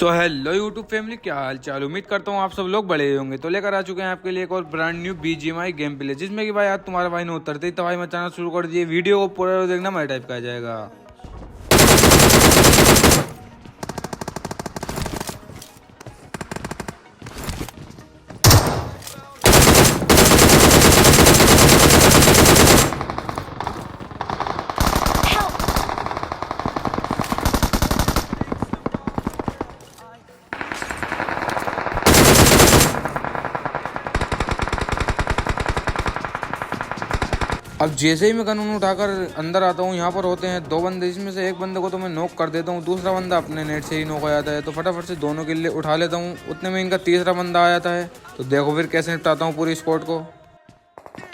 So hello YouTube family, क्या हाल चाल। उम्मीद करता हूँ आप सब लोग बड़े होंगे। तो लेकर आ चुके हैं आपके लिए एक और brand new BGMI game play, जिसमें कि भाई आज तुम्हारा भाई ने उतरते ही तबाही मचाना शुरू कर दिए। वीडियो को पूरा देखना, मेरे टाइप का आ जाएगा। अब जैसे ही मैं कानून उठाकर अंदर आता हूँ, यहाँ पर होते हैं दो बंदे, जिसमें से एक बंदे को तो मैं नॉक कर देता हूँ, दूसरा बंदा अपने नेट से ही नॉक हो जाता है। तो फटाफट से दोनों किल्ले उठा लेता हूँ। उतने में इनका तीसरा बंदा आ जाता है। तो देखो फिर कैसे निपटाता हूँ पूरी स्क्वाड को।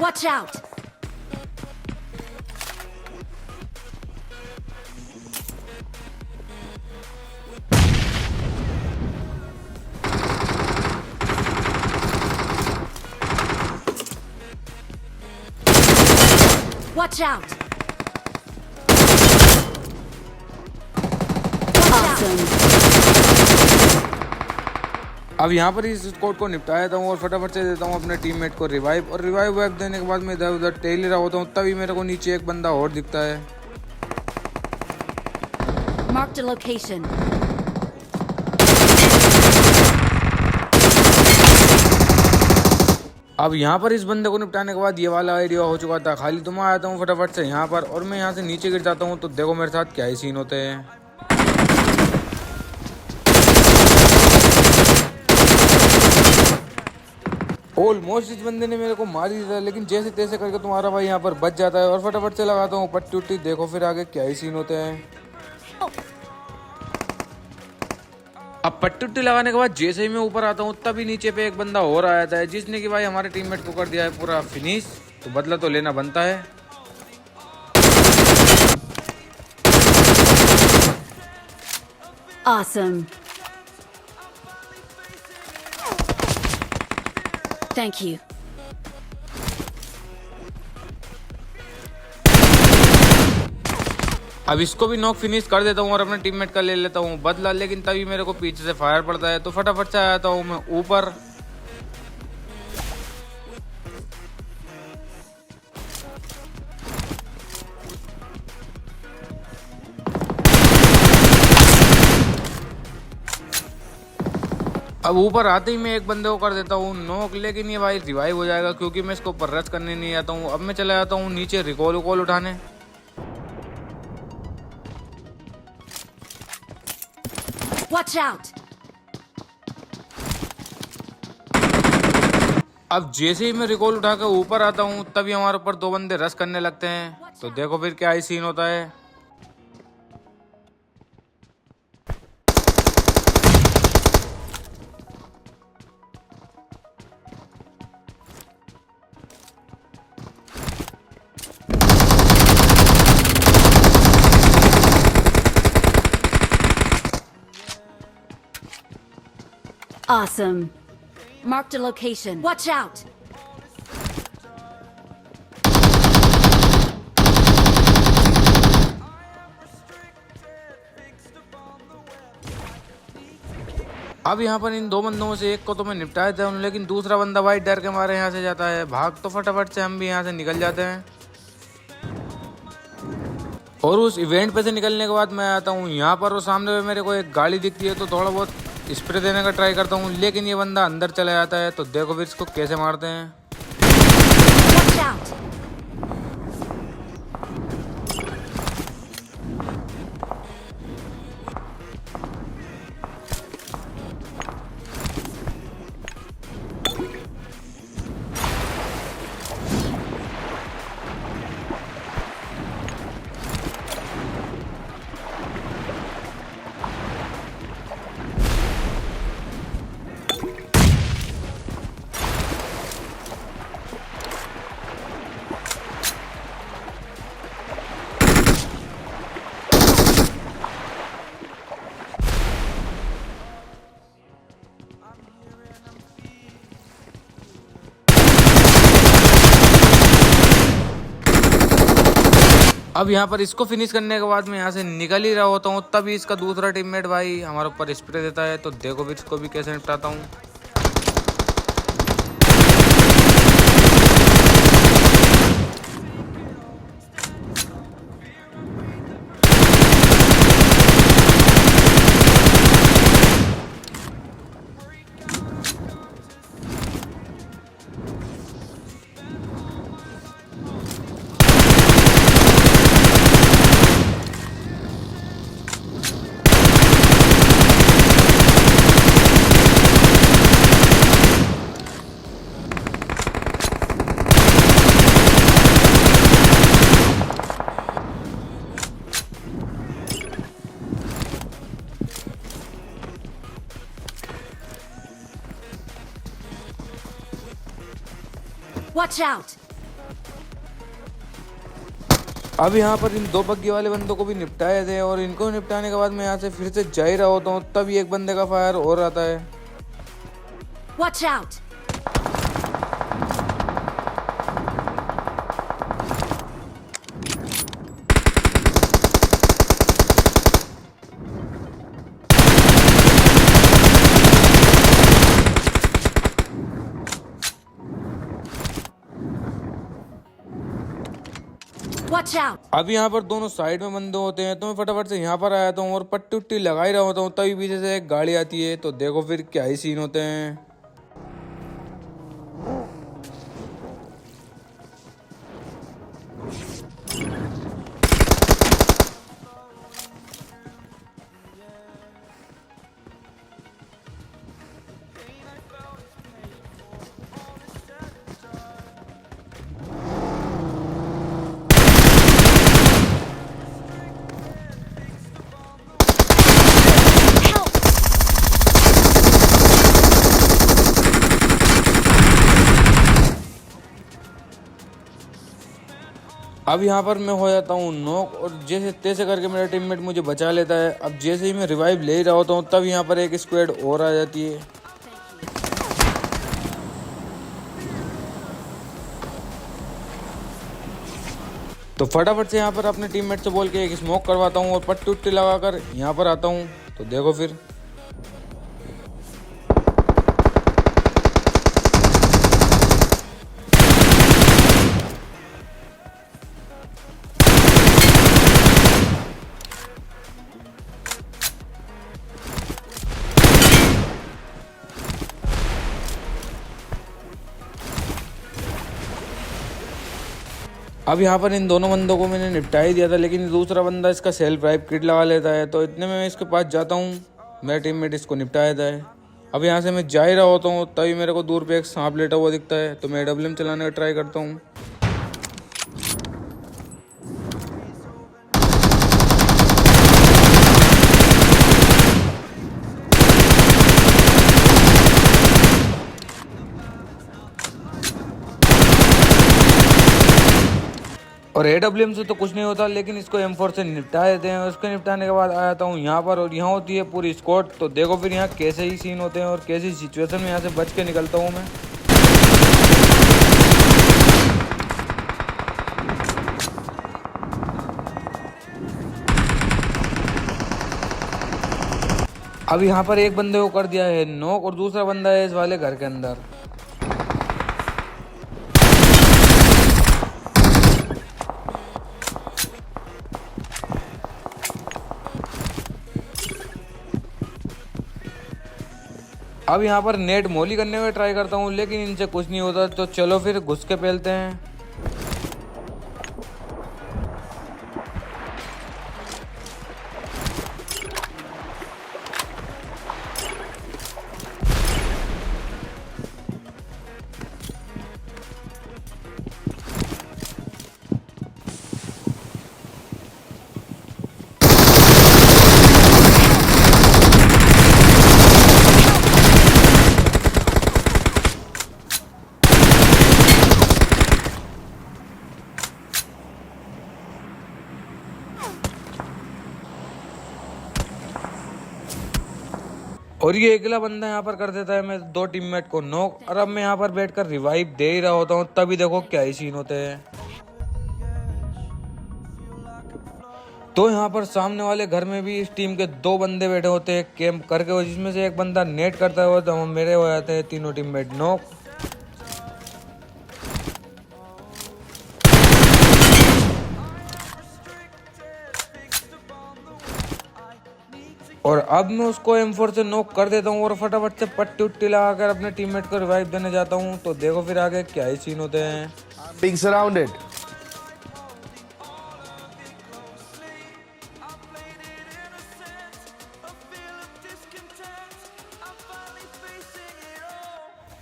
Watch out! Watch out! Awesome! अब यहाँ पर इस स्क्वाड को निपटा देता हूँ और फटाफट से देता हूँ अपने टीममेट को रिवाइव। और रिवाइव वैप देने के बाद मैं इधर उधर टेल रहा होता हूँ, तभी मेरे को नीचे एक बंदा और दिखता है। Marked a location. अब यहाँ पर इस बंदे को निपटाने के बाद ये वाला आइडिया हो चुका था खाली। तो मैं आता हूँ फटाफट से यहाँ पर और मैं यहाँ से नीचे गिर जाता हूँ। तो देखो मेरे साथ क्या ही सीन होते हैं। ऑलमोस्ट इस बंदे ने मेरे को मार ही दिया, लेकिन जैसे तैसे करके तुम्हारा भाई यहाँ पर बच जाता है और फटाफट से लगाता हूँ पट्टी उट्टी। देखो फिर आगे क्या ही सीन होते हैं। अब पट्टी उट्टी लगाने के बाद जैसे ही मैं ऊपर आता हूँ, तभी नीचे पे एक बंदा और आ जाता है, जिसने कि भाई हमारे टीममेट को कर दिया है पूरा फिनिश। तो बदला तो लेना बनता है। Awesome. Thank you. अब इसको भी नॉक फिनिश कर देता हूँ और अपने टीममेट का ले लेता हूँ बदला। लेकिन तभी मेरे को पीछे से फायर पड़ता है। तो फटाफट से आ जाता हूँ मैं ऊपर। अब ऊपर आते ही मैं एक बंदे को कर देता हूँ नॉक, लेकिन ये भाई रिवाइव हो जाएगा क्योंकि मैं इसको ऊपर रश करने नहीं आता हूँ। अब मैं चला जाता हूँ नीचे रिकॉल उकॉल उठाने। Watch out! अब जैसे ही मैं रिकॉल उठा कर ऊपर आता हूँ, तभी हमारे ऊपर दो बंदे रश करने लगते हैं। तो देखो फिर क्या ही सीन होता है। Awesome. Marked a location. Watch out! अब यहाँ पर इन दो बंदों में से एक को तो मैं निपटाया था, लेकिन दूसरा बंदा भाई डर के मारे यहाँ से जाता है भाग। तो फटाफट से हम भी यहाँ से निकल जाते हैं। और उस इवेंट पे से निकलने के बाद मैं आता हूँ यहाँ पर और सामने में मेरे को एक गाड़ी दिखती है। तो थोड़ा बहुत स्प्रे देने का ट्राई करता हूँ, लेकिन ये बंदा अंदर चला जाता है। तो देखो फिर इसको कैसे मारते हैं। Watch out! अब यहाँ पर इसको फिनिश करने के बाद मैं यहाँ से निकल ही रहा होता हूँ, तभी इसका दूसरा टीममेट भाई हमारे ऊपर स्प्रे देता है। तो देखो फिर इसको भी कैसे निपटाता हूँ। Watch out! अब यहाँ पर इन दो बग्गी वाले बंदों को भी निपटाए थे और इनको निपटाने के बाद मैं यहाँ से फिर से जा ही रहा होता हूँ, तभी एक बंदे का फायर और आता है। Watch out! Watch out! अब यहाँ पर दोनों साइड में बंदे होते हैं, तो मैं फटाफट से यहाँ पर आया हूँ और पट्टी उट्टी लगा ही रहा होता हूँ, तभी पीछे से एक गाड़ी आती है। तो देखो फिर क्या ही सीन होते हैं। अब यहाँ पर मैं हो जाता हूँ नॉक और जैसे तैसे करके मेरा टीममेट मुझे बचा लेता है। अब जैसे ही मैं रिवाइव ले ही रहा होता हूँ, तब यहाँ पर एक स्क्वाड और आ जाती है। तो फटाफट से यहाँ पर अपने टीममेट से बोल के एक स्मोक करवाता हूँ और पट्टी उट्टी लगाकर यहाँ पर आता हूँ। तो देखो फिर अब यहाँ पर इन दोनों बंदों को मैंने निपटा ही दिया था, लेकिन दूसरा बंदा इसका सेल्फ ड्राइव किट लगा लेता है। तो इतने में मैं इसके पास जाता हूँ, मेरा टीममेट इसको निपटा देता है। अब यहाँ से मैं जा ही रहा होता हूँ, तभी मेरे को दूर पे एक सांप लेटा हुआ दिखता है। तो मैं AWM चलाने का ट्राई करता हूँ। और AWM से तो कुछ नहीं होता, लेकिन इसको M4 से निपटा देते हैं। उसके निपटाने के बाद आया हूँ यहाँ पर और यहाँ होती है पूरी स्क्वाड। तो देखो फिर यहाँ कैसे ही सीन होते हैं और कैसी सिचुएशन में यहाँ से बच के निकलता हूँ मैं। अब यहाँ पर एक बंदे को कर दिया है नॉक और दूसरा बंदा है इस वाले घर के अंदर। अब यहाँ पर नेट मोली करने में ट्राई करता हूँ, लेकिन इनसे कुछ नहीं होता। तो चलो फिर घुस के पहलते हैं। और ये अगला बंदा यहाँ पर कर देता है मैं दो टीममेट को नॉक। और अब मैं यहाँ पर बैठकर रिवाइव दे ही रहा होता हूँ, तभी देखो क्या ही सीन होते हैं। तो यहाँ पर सामने वाले घर में भी इस टीम के 2 बंदे बैठे होते हैं कैंप करके, और जिसमें से एक बंदा नेट करता है तो मेरे हो जाते हैं तीनों टीममेट नॉक। और अब मैं उसको M4 से नॉक कर देता हूँ और फटाफट से पट्टी उट्टी लगाकर अपने टीममेट को रिवाइव देने जाता हूँ। तो देखो फिर आगे क्या ही सीन होते हैं। Being surrounded.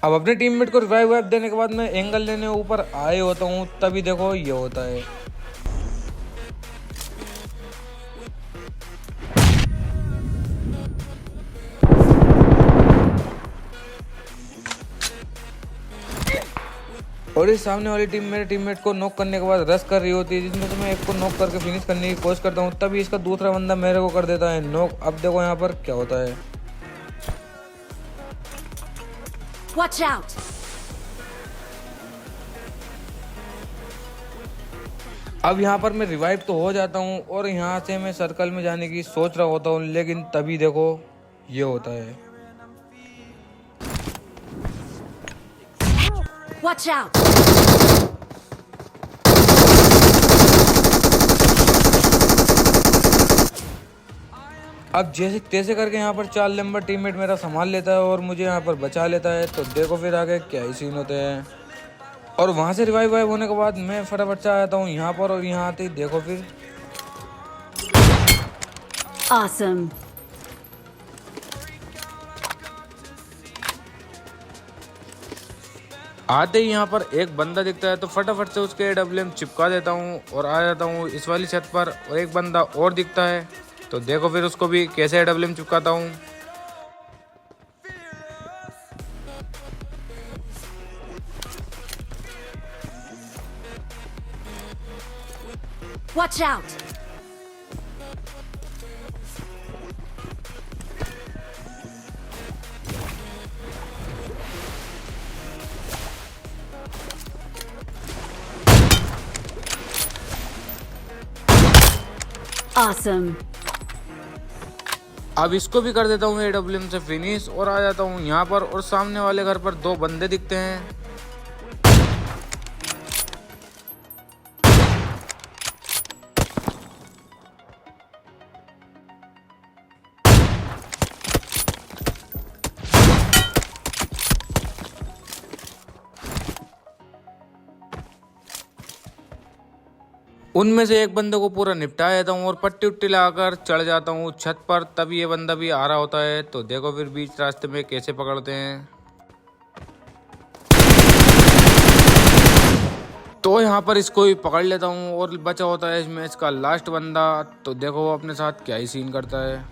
अब अपने टीममेट को रिवाइव देने के बाद मैं एंगल लेने ऊपर आए होता हूँ, तभी देखो ये होता है। और इस सामने वाली टीम मेरे टीममेट को नॉक करने के बाद रश कर रही होती है, जिसमें से मैं एक को नॉक करके फिनिश करने की कोशिश करता हूँ, तभी इसका दूसरा बंदा मेरे को कर देता है नॉक। अब देखो यहाँ पर क्या होता है। Watch out! अब यहाँ पर मैं रिवाइव तो हो जाता हूँ और यहाँ से मैं सर्कल में जाने की सोच रहा होता हूँ, लेकिन तभी देखो ये होता है। Watch out! अब जैसे तैसे करके यहाँ पर 4 नंबर टीममेट मेरा संभाल लेता है और मुझे यहाँ पर बचा लेता है। तो देखो फिर आगे क्या ही सीन होते हैं। और वहाँ से रिवाइव होने के बाद मैं फटाफट से आता हूँ यहाँ पर, और यहाँ आते ही देखो फिर Awesome! आते ही यहाँ पर एक बंदा दिखता है, तो फटाफट से उसके AWM चिपका देता हूँ और आ जाता हूँ इस वाली छत पर। और एक बंदा और दिखता है, तो देखो फिर उसको भी कैसे AWM चिपकाता हूँ। Watch out! Awesome! अब इसको भी कर देता हूँ AWM से फिनिश और आ जाता हूँ यहाँ पर। और सामने वाले घर पर 2 बंदे दिखते हैं। उनमें से एक बंदे को पूरा निपटा देता हूँ और पट्टी उट्टी लगाकर चढ़ जाता हूँ छत पर, तभी ये बंदा भी आ रहा होता है। तो देखो फिर बीच रास्ते में कैसे पकड़ते हैं। तो यहाँ पर इसको भी पकड़ लेता हूँ और बचा होता है इस मैच का लास्ट बंदा। तो देखो वो अपने साथ क्या ही सीन करता है।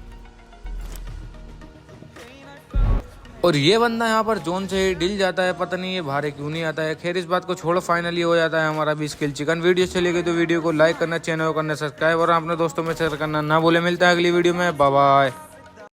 और ये बंदा यहाँ पर जोन से ही डिल जाता है, पता नहीं ये बाहर क्यों नहीं आता है। खैर इस बात को छोड़ो, फाइनली हो जाता है हमारा भी स्किल चिकन। वीडियो अच्छी लगी तो वीडियो को लाइक करना, चैनल को करना सब्सक्राइब और अपने दोस्तों में शेयर करना ना भूले। मिलता है अगली वीडियो में, बाय बाय।